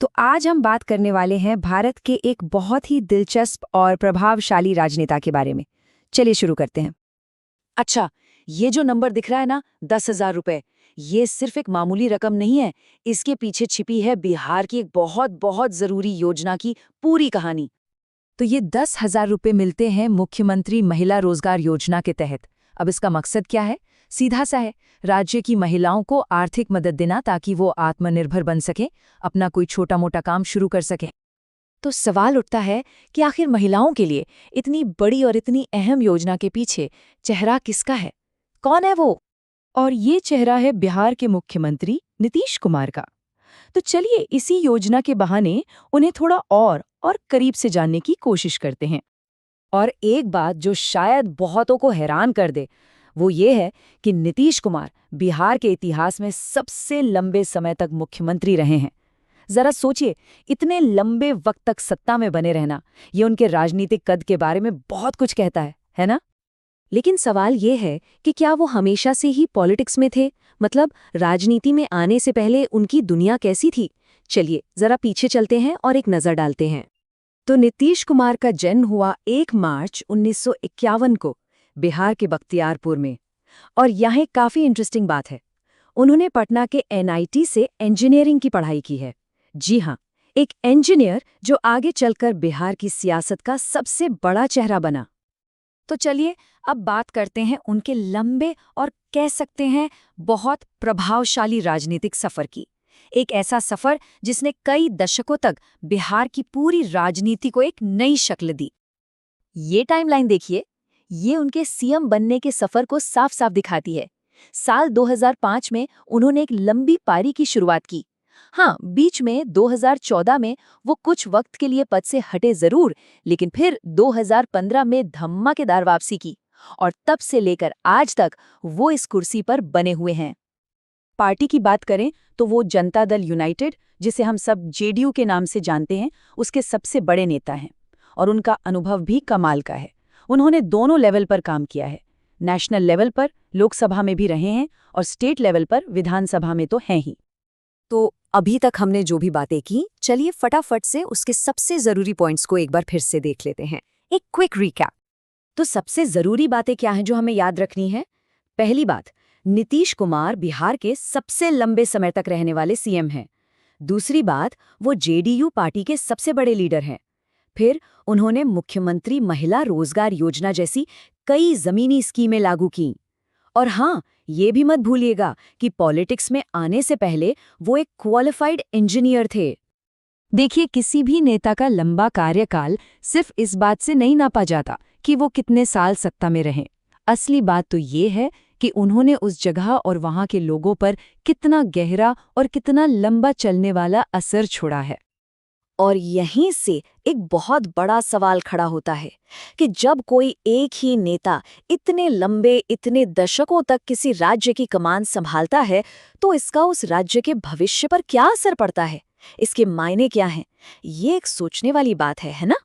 तो आज हम बात करने वाले हैं भारत के एक बहुत ही दिलचस्प और प्रभावशाली राजनेता के बारे में। चलिए शुरू करते हैं। अच्छा, ये जो नंबर दिख रहा है ना, 10,000 रुपए, ये सिर्फ एक मामूली रकम नहीं है। इसके पीछे छिपी है बिहार की एक बहुत बहुत जरूरी योजना की पूरी कहानी। तो ये 10,000 रुपये मिलते हैं मुख्यमंत्री महिला रोजगार योजना के तहत। अब इसका मकसद क्या है? सीधा सा है, राज्य की महिलाओं को आर्थिक मदद देना ताकि वो आत्मनिर्भर बन सकें, अपना कोई छोटा मोटा काम शुरू कर सकें। तो सवाल उठता है कि आखिर महिलाओं के लिए इतनी बड़ी और इतनी अहम योजना के पीछे चेहरा किसका है? कौन है वो? और ये चेहरा है बिहार के मुख्यमंत्री नीतीश कुमार का। तो चलिए इसी योजना के बहाने उन्हें थोड़ा और करीब से जानने की कोशिश करते हैं। और एक बात जो शायद बहुतों को हैरान कर दे, वो ये है कि नीतीश कुमार बिहार के इतिहास में सबसे लंबे समय तक मुख्यमंत्री रहे हैं। जरा सोचिए, इतने लंबे वक्त तक सत्ता में बने रहना, ये उनके राजनीतिक कद के बारे में बहुत कुछ कहता है ना? लेकिन सवाल ये है कि क्या वो हमेशा से ही पॉलिटिक्स में थे? मतलब राजनीति में आने से पहले उनकी दुनिया कैसी थी? चलिए जरा पीछे चलते हैं और एक नजर डालते हैं। तो नीतीश कुमार का जन्म हुआ 1 मार्च 1951 को बिहार के बख्तियारपुर में। और यहाँ काफी इंटरेस्टिंग बात है, उन्होंने पटना के एनआईटी से इंजीनियरिंग की पढ़ाई की है। जी हाँ, एक इंजीनियर जो आगे चलकर बिहार की सियासत का सबसे बड़ा चेहरा बना। तो चलिए अब बात करते हैं उनके लंबे और कह सकते हैं बहुत प्रभावशाली राजनीतिक सफर की। एक ऐसा सफर जिसने कई दशकों तक बिहार की पूरी राजनीति को एक नई शक्ल दी। ये टाइमलाइन देखिए, ये उनके सीएम बनने के सफर को साफ साफ दिखाती है। साल 2005 में उन्होंने एक लंबी पारी की शुरुआत की। हाँ, बीच में 2014 में वो कुछ वक्त के लिए पद से हटे जरूर, लेकिन फिर 2015 में धमाकेदार वापसी की और तब से लेकर आज तक वो इस कुर्सी पर बने हुए हैं। पार्टी की बात करें तो वो जनता दल यूनाइटेड, जिसे हम सब जेडीयू के नाम से जानते हैं, उसके सबसे बड़े नेता हैं। और उनका अनुभव भी कमाल का है। उन्होंने दोनों लेवल पर काम किया है। नेशनल लेवल पर लोकसभा में भी रहे हैं और स्टेट लेवल पर विधानसभा में तो हैं ही। तो अभी तक हमने जो भी बातें की, चलिए फटाफट से उसके सबसे जरूरी पॉइंट्स को एक बार फिर से देख लेते हैं। एक क्विक रिकैप। तो सबसे जरूरी बातें क्या हैं जो हमें याद रखनी है? पहली बात, नीतीश कुमार बिहार के सबसे लंबे समय तक रहने वाले सीएम हैं। दूसरी बात, वो जेडीयू पार्टी के सबसे बड़े लीडर हैं। फिर उन्होंने मुख्यमंत्री महिला रोजगार योजना जैसी कई जमीनी स्कीमें लागू की। और हाँ, ये भी मत भूलिएगा कि पॉलिटिक्स में आने से पहले वो एक क्वालिफाइड इंजीनियर थे। देखिए, किसी भी नेता का लंबा कार्यकाल सिर्फ इस बात से नहीं नापा जाता कि वो कितने साल सत्ता में रहें। असली बात तो ये है कि उन्होंने उस जगह और वहाँ के लोगों पर कितना गहरा और कितना लंबा चलने वाला असर छोड़ा है। और यहीं से एक बहुत बड़ा सवाल खड़ा होता है कि जब कोई एक ही नेता इतने लंबे, इतने दशकों तक किसी राज्य की कमान संभालता है, तो इसका उस राज्य के भविष्य पर क्या असर पड़ता है? इसके मायने क्या हैं? ये एक सोचने वाली बात है ना?